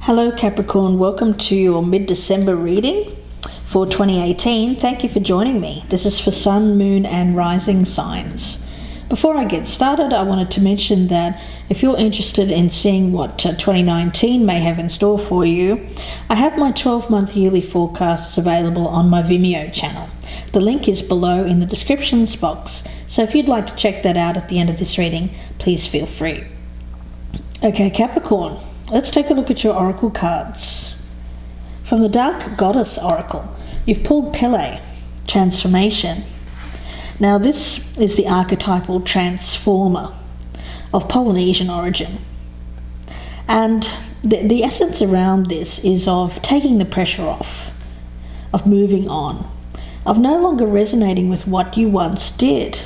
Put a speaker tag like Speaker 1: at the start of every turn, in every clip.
Speaker 1: Hello Capricorn, welcome to your mid-December reading for 2018. Thank you for joining me. This is for Sun, Moon and Rising signs. Before I get started, I wanted to mention that if you're interested in seeing what 2019 may have in store for you, I have my 12-month yearly forecasts available on my Vimeo channel. The link is below in the descriptions box, so if you'd like to check that out at the end of this reading, please feel free. Okay, Capricorn. Let's take a look at your oracle cards. From the Dark Goddess Oracle, you've pulled Pele, Transformation. Now this is the archetypal transformer of Polynesian origin. And the essence around this is of taking the pressure off, of moving on, of no longer resonating with what you once did.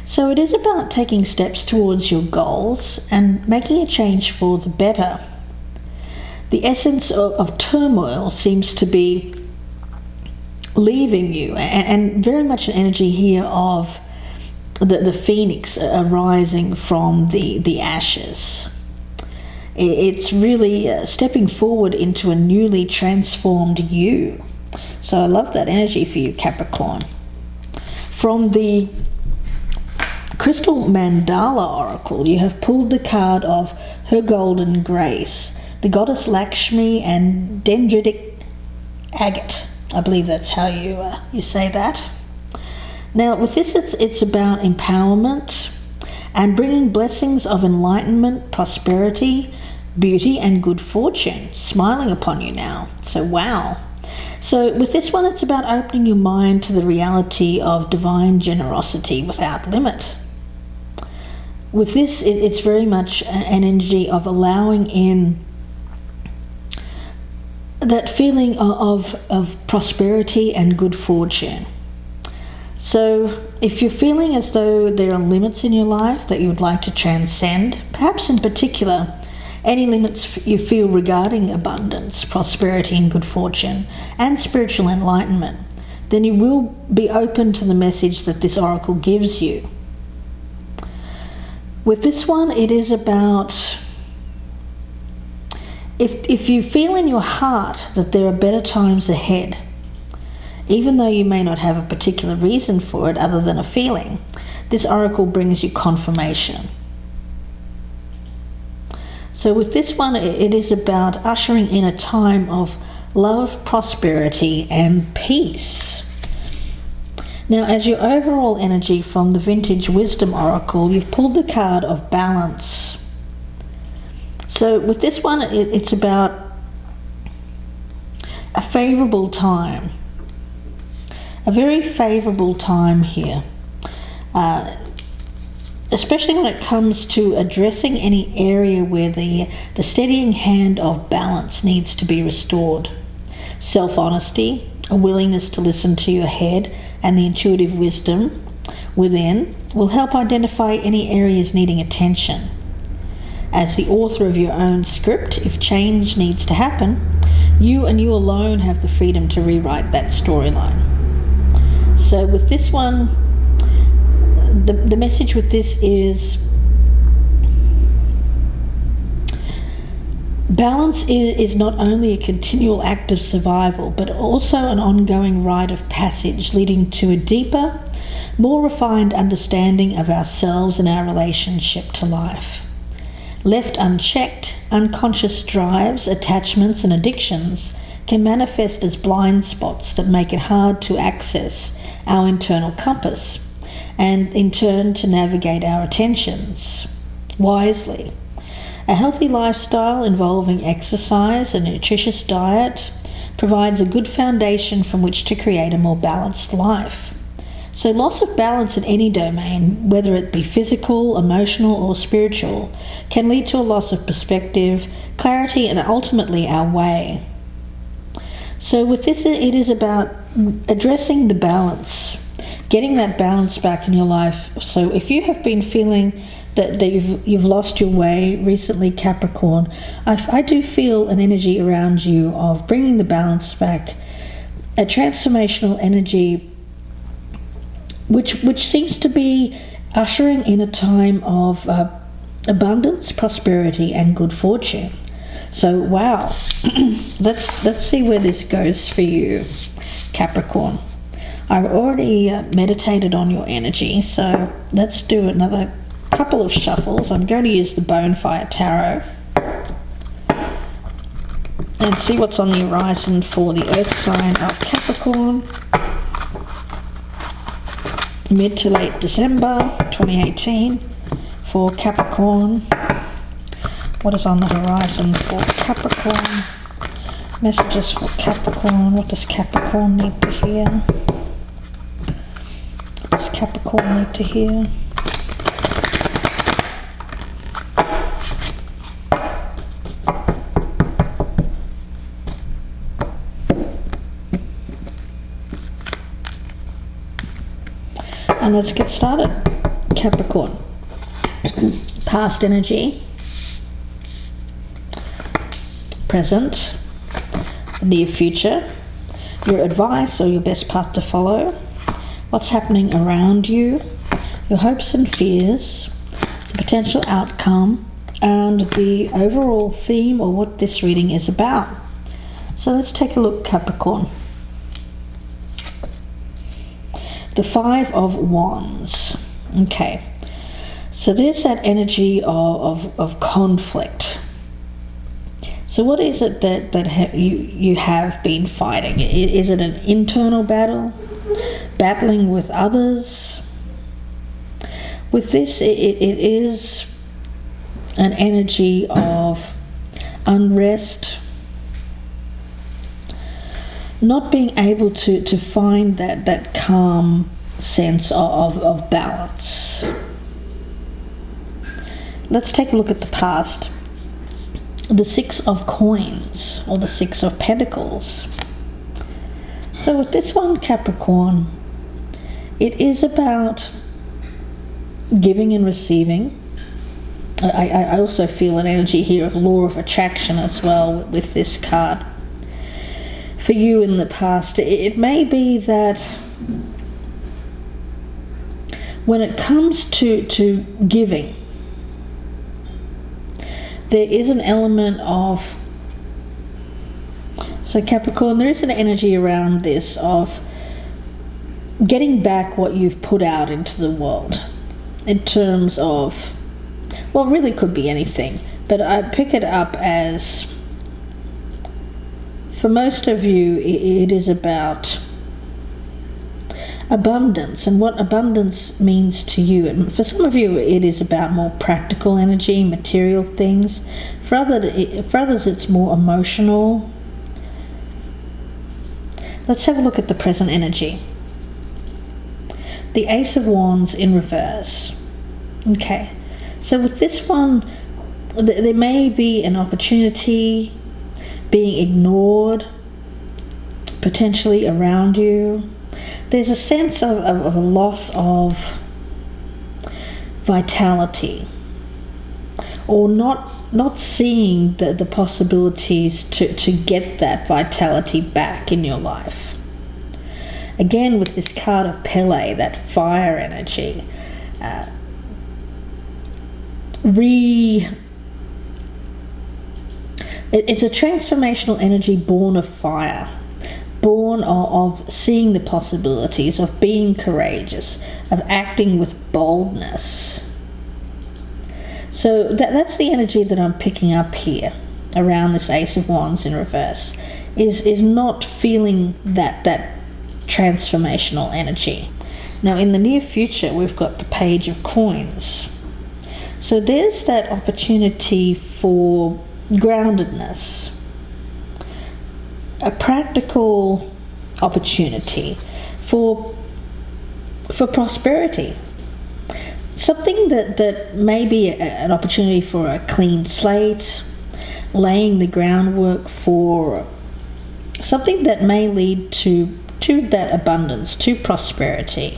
Speaker 1: So it is about taking steps towards your goals and making a change for the better. The essence of turmoil seems to be leaving you, and very much an energy here of the phoenix arising from the ashes. It's really stepping forward into a newly transformed you. So I love that energy for you, Capricorn. From the Crystal Mandala Oracle, you have pulled the card of Her Golden Grace, the goddess Lakshmi and dendritic agate. I believe that's how you say that. Now with this, it's about empowerment and bringing blessings of enlightenment, prosperity, beauty and good fortune smiling upon you now. So wow. So with this one, it's about opening your mind to the reality of divine generosity without limit. With this, it's very much an energy of allowing in that feeling of prosperity and good fortune. So if you're feeling as though there are limits in your life that you would like to transcend, perhaps in particular any limits you feel regarding abundance, prosperity and good fortune and spiritual enlightenment, then you will be open to the message that this oracle gives you. With this one, it is about if you feel in your heart that there are better times ahead, even though you may not have a particular reason for it other than a feeling, this oracle brings you confirmation. So with this one, it is about ushering in a time of love, prosperity and peace. Now, as your overall energy from the Vintage Wisdom Oracle, you've pulled the card of Balance. So with this one, it's about a favourable time. A very favourable time here. Especially when it comes to addressing any area where the steadying hand of balance needs to be restored. Self-honesty, a willingness to listen to your head and the intuitive wisdom within will help identify any areas needing attention. As the author of your own script, if change needs to happen, you and you alone have the freedom to rewrite that storyline. So with this one, the message with this is balance is not only a continual act of survival, but also an ongoing rite of passage leading to a deeper, more refined understanding of ourselves and our relationship to life. Left unchecked, unconscious drives, attachments and addictions can manifest as blind spots that make it hard to access our internal compass and in turn to navigate our attentions wisely. A healthy lifestyle involving exercise and a nutritious diet provides a good foundation from which to create a more balanced life. So loss of balance in any domain, whether it be physical, emotional or spiritual, can lead to a loss of perspective, clarity and ultimately our way. So with this, it is about addressing the balance, getting that balance back in your life. So if you have been feeling that you've lost your way recently, Capricorn, I do feel an energy around you of bringing the balance back, a transformational energy which seems to be ushering in a time of abundance, prosperity and good fortune. So wow, let's see where this goes for you, Capricorn. I've already meditated on your energy, so let's do another couple of shuffles. I'm going to use the Bonefire Tarot and see what's on the horizon for the Earth sign of Capricorn. Mid to late December 2018 for Capricorn. What is on the horizon for Capricorn? Messages for Capricorn. What does Capricorn need to hear? What does Capricorn need to hear? And let's get started. Capricorn. Past energy. Present. Near future. Your advice or your best path to follow. What's happening around you. Your hopes and fears. The potential outcome. And the overall theme or what this reading is about. So let's take a look, Capricorn. The Five of Wands. Okay, so there's that energy of conflict. So what is it that you have been fighting? Is it an internal battle? Battling with others? With this, it is an energy of unrest, not being able to find that calm sense of balance. Let's take a look at the past. The Six of Coins or the Six of Pentacles. So with this one, Capricorn, it is about giving and receiving. I also feel an energy here of law of attraction as well with this card. For you in the past, it may be that when it comes to giving, there is an element of, so Capricorn, there is an energy around this of getting back what you've put out into the world in terms of, well, it really could be anything, but I pick it up as, for most of you, it is about abundance and what abundance means to you. And for some of you, it is about more practical energy, material things. For others, it's more emotional. Let's have a look at the present energy. The Ace of Wands in reverse. Okay, so with this one, there may be an opportunity being ignored, potentially around you. There's a sense of a loss of vitality, or not seeing the possibilities to get that vitality back in your life. Again, with this card of Pele, that fire energy, it's a transformational energy born of fire, born of seeing the possibilities, of being courageous, of acting with boldness. So that's the energy that I'm picking up here around this Ace of Wands in reverse, is not feeling that transformational energy. Now in the near future, we've got the Page of Coins. So there's that opportunity for groundedness, a practical opportunity for prosperity, something that may be an opportunity for a clean slate, laying the groundwork for something that may lead to that abundance, to prosperity.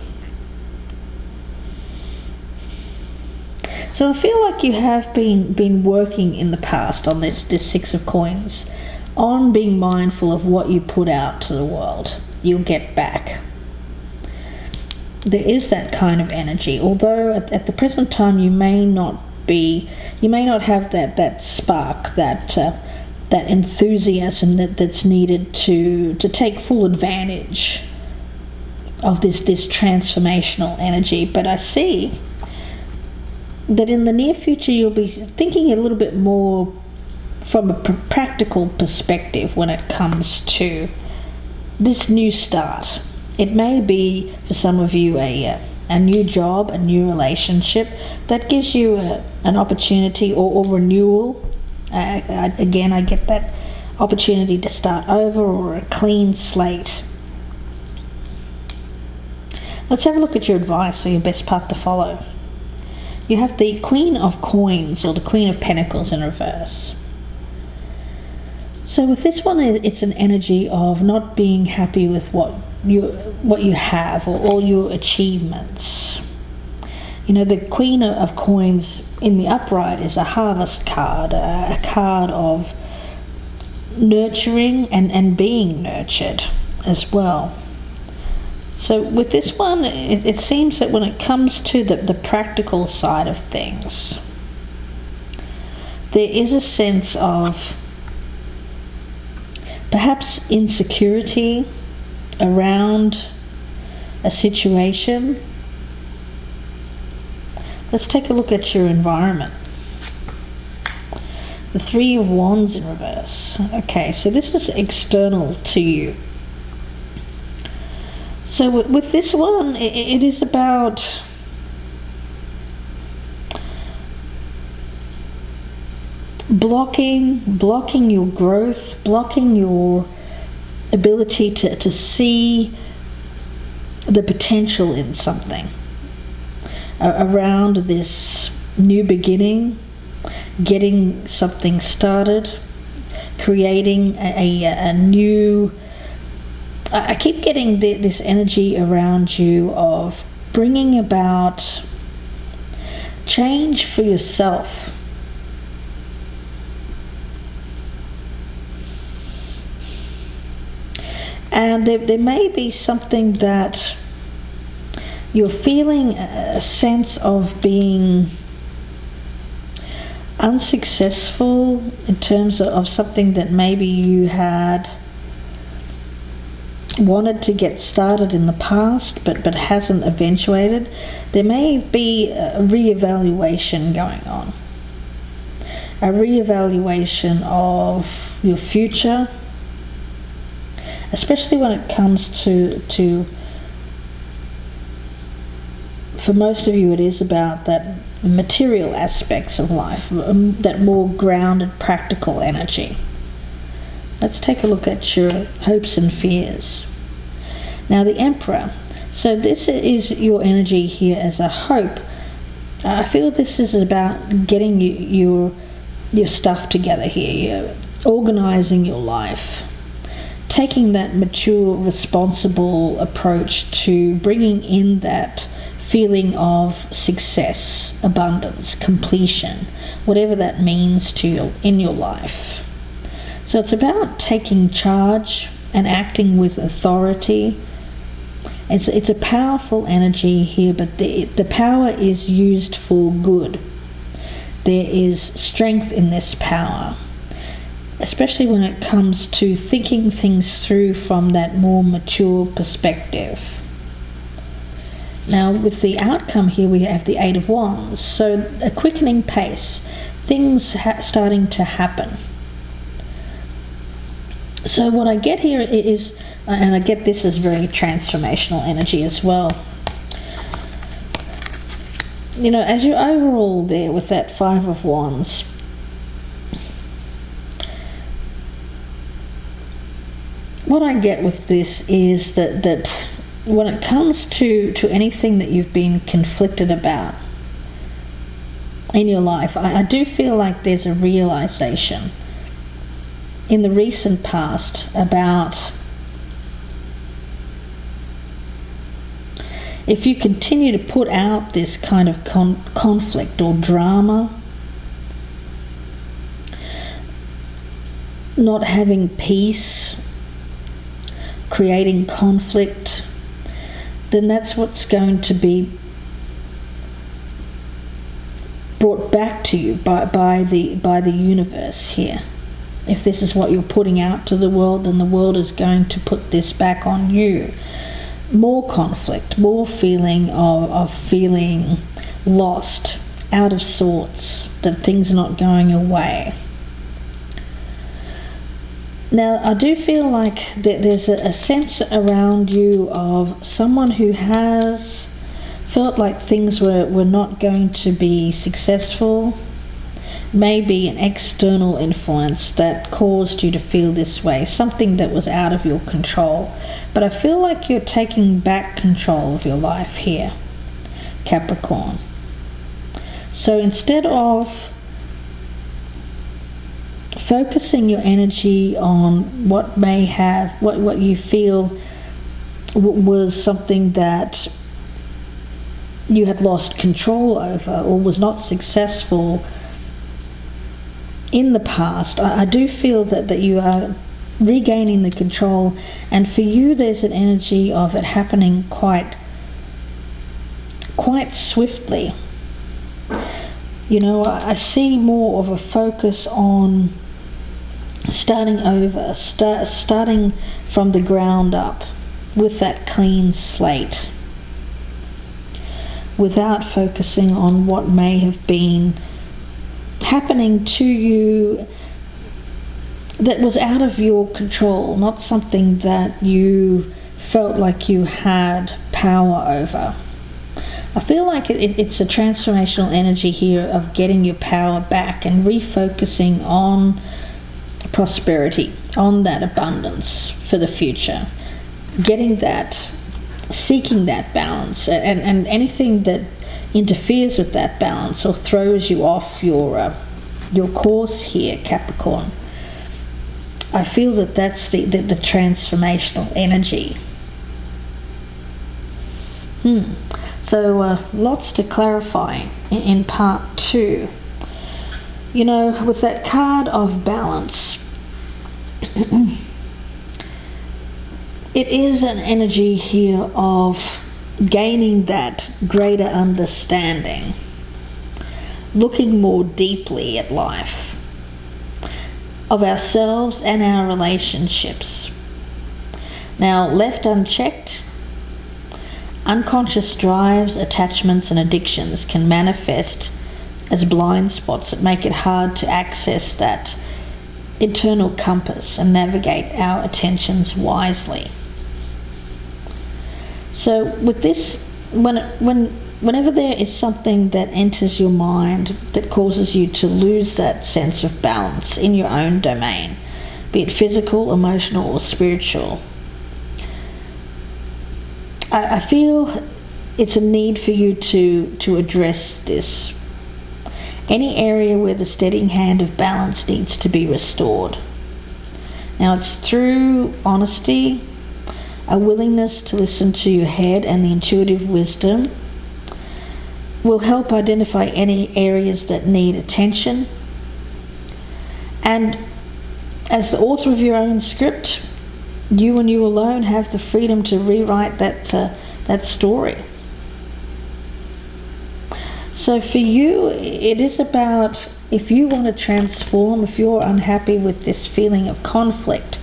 Speaker 1: So I feel like you have been working in the past on this Six of Coins, on being mindful of what you put out to the world. You'll get back. There is that kind of energy, although at the present time you may not have that spark, that that enthusiasm that's needed to take full advantage of this transformational energy. But I see that in the near future you'll be thinking a little bit more from a practical perspective when it comes to this new start. It may be for some of you a new job, a new relationship that gives you an opportunity or renewal. Again, I get that opportunity to start over or a clean slate. Let's have a look at your advice or your best path to follow. You have the Queen of Coins or the Queen of Pentacles in reverse. So with this one, it's an energy of not being happy with what you have or all your achievements. You know, the Queen of Coins in the upright is a harvest card, a card of nurturing and being nurtured as well. So with this one, it seems that when it comes to the practical side of things, there is a sense of perhaps insecurity around a situation. Let's take a look at your environment. The Three of Wands in reverse. Okay, so this is external to you. So with this one, it is about blocking your growth, blocking your ability to see the potential in something around this new beginning, getting something started, creating a new. I keep getting this energy around you of bringing about change for yourself. And there may be something that you're feeling a sense of being unsuccessful in terms of something that maybe you had wanted to get started in the past but hasn't eventuated. There may be a reevaluation going on, a reevaluation of your future, especially when it comes to for most of you it is about that material aspects of life, that more grounded practical energy. Let's take a look at your hopes and fears. Now the Emperor. So this is your energy here as a hope. I feel this is about getting your stuff together here. You're organizing your life, taking that mature, responsible approach to bringing in that feeling of success, abundance, completion, whatever that means to you in your life. So it's about taking charge and acting with authority. It's a powerful energy here, but the power is used for good. There is strength in this power, especially when it comes to thinking things through from that more mature perspective. Now with the outcome here, we have the Eight of Wands. So a quickening pace, things starting to happen. So what I get here is, and I get this is very transformational energy as well. You know, as you're overall there with that Five of Wands, what I get with this is that when it comes to anything that you've been conflicted about in your life, I do feel like there's a realization in the recent past about if you continue to put out this kind of conflict or drama, not having peace, creating conflict, then that's what's going to be brought back to you by the universe here. If this is what you're putting out to the world, then the world is going to put this back on you. More conflict, more feeling of feeling lost, out of sorts, that things are not going your way. Now, I do feel like there's a sense around you of someone who has felt like things were not going to be successful. Maybe an external influence that caused you to feel this way, something that was out of your control. But I feel like you're taking back control of your life here, Capricorn. So instead of focusing your energy on what you feel was something that you had lost control over or was not successful in the past, I do feel that you are regaining the control, and for you there's an energy of it happening quite swiftly. You know, I see more of a focus on starting over, starting from the ground up with that clean slate, without focusing on what may have been happening to you that was out of your control, not something that you felt like you had power over. I feel like it's a transformational energy here of getting your power back and refocusing on prosperity, on that abundance for the future, getting that, seeking that balance, and anything that interferes with that balance or throws you off your course here, Capricorn. I feel that that's the transformational energy. So lots to clarify in part 2. You know, with that card of balance, it is an energy here of gaining that greater understanding, looking more deeply at life, of ourselves and our relationships. Now, left unchecked, unconscious drives, attachments and addictions can manifest as blind spots that make it hard to access that internal compass and navigate our attentions wisely. So with this, whenever there is something that enters your mind that causes you to lose that sense of balance in your own domain, be it physical, emotional or spiritual, I feel it's a need for you to address this. Any area where the steadying hand of balance needs to be restored. Now, it's through honesty, a willingness to listen to your head, and the intuitive wisdom will help identify any areas that need attention. And as the author of your own script, you and you alone have the freedom to rewrite that story. So for you, it is about, if you want to transform, if you're unhappy with this feeling of conflict,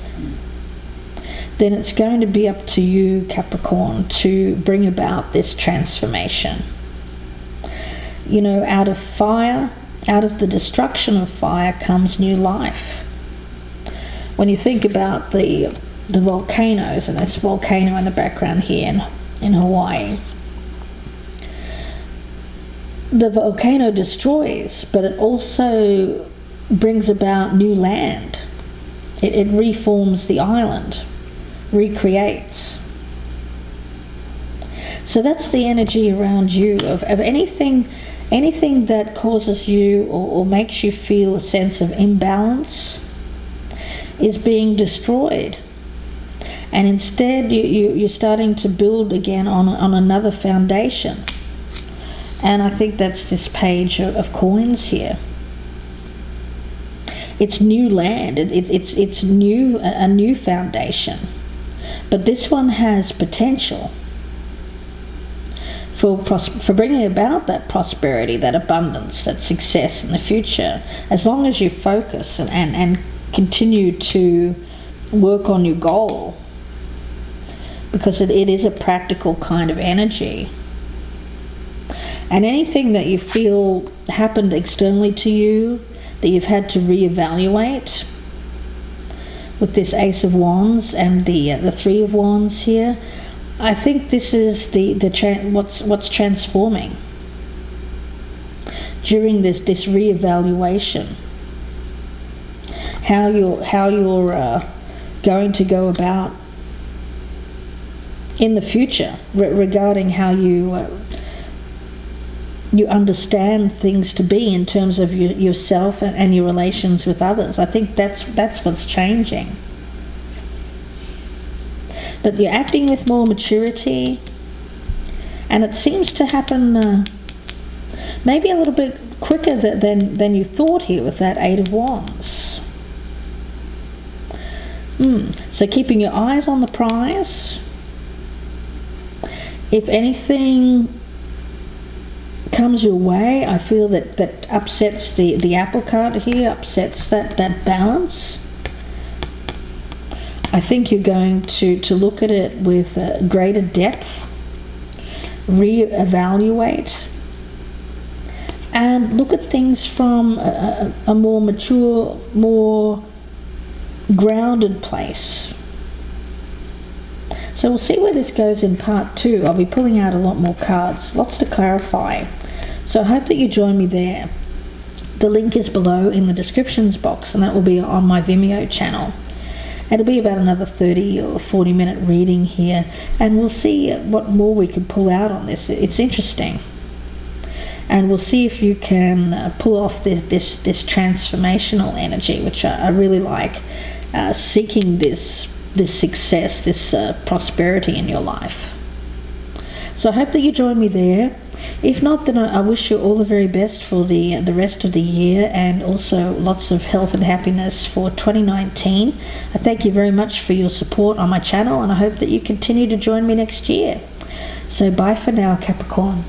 Speaker 1: then it's going to be up to you, Capricorn, to bring about this transformation. You know, out of fire, out of the destruction of fire comes new life. When you think about the volcanoes, and this volcano in the background here in Hawaii, the volcano destroys, but it also brings about new land. It reforms the island, recreates. So that's the energy around you of anything that causes you or makes you feel a sense of imbalance is being destroyed. And instead you're starting to build again on another foundation. And I think that's this page of coins here. It's new land. It's new, a new foundation. But this one has potential for bringing about that prosperity, that abundance, that success in the future, as long as you focus and continue to work on your goal, because it is a practical kind of energy. And anything that you feel happened externally to you that you've had to reevaluate, with this Ace of Wands and the Three of Wands here, I think this is what's transforming during this reevaluation. How you're going to go about in the future regarding how you understand things to be in terms of yourself and your relations with others. I think that's what's changing. But you're acting with more maturity, and it seems to happen maybe a little bit quicker than you thought here with that Eight of Wands. So keeping your eyes on the prize. If anything comes your way, I feel that upsets the apple cart here, upsets that balance. I think you're going to look at it with greater depth, reevaluate, and look at things from a more mature, more grounded place. So we'll see where this goes in part 2. I'll be pulling out a lot more cards, lots to clarify. So I hope that you join me there. The link is below in the descriptions box, and that will be on my Vimeo channel. It'll be about another 30 or 40 minute reading here, and we'll see what more we can pull out on this. It's interesting. And we'll see if you can pull off this transformational energy, which I really like, seeking this success, this prosperity in your life. So I hope that you join me there. If not, then I wish you all the very best for the rest of the year, and also lots of health and happiness for 2019. I thank you very much for your support on my channel, and I hope that you continue to join me next year. So bye for now, Capricorn.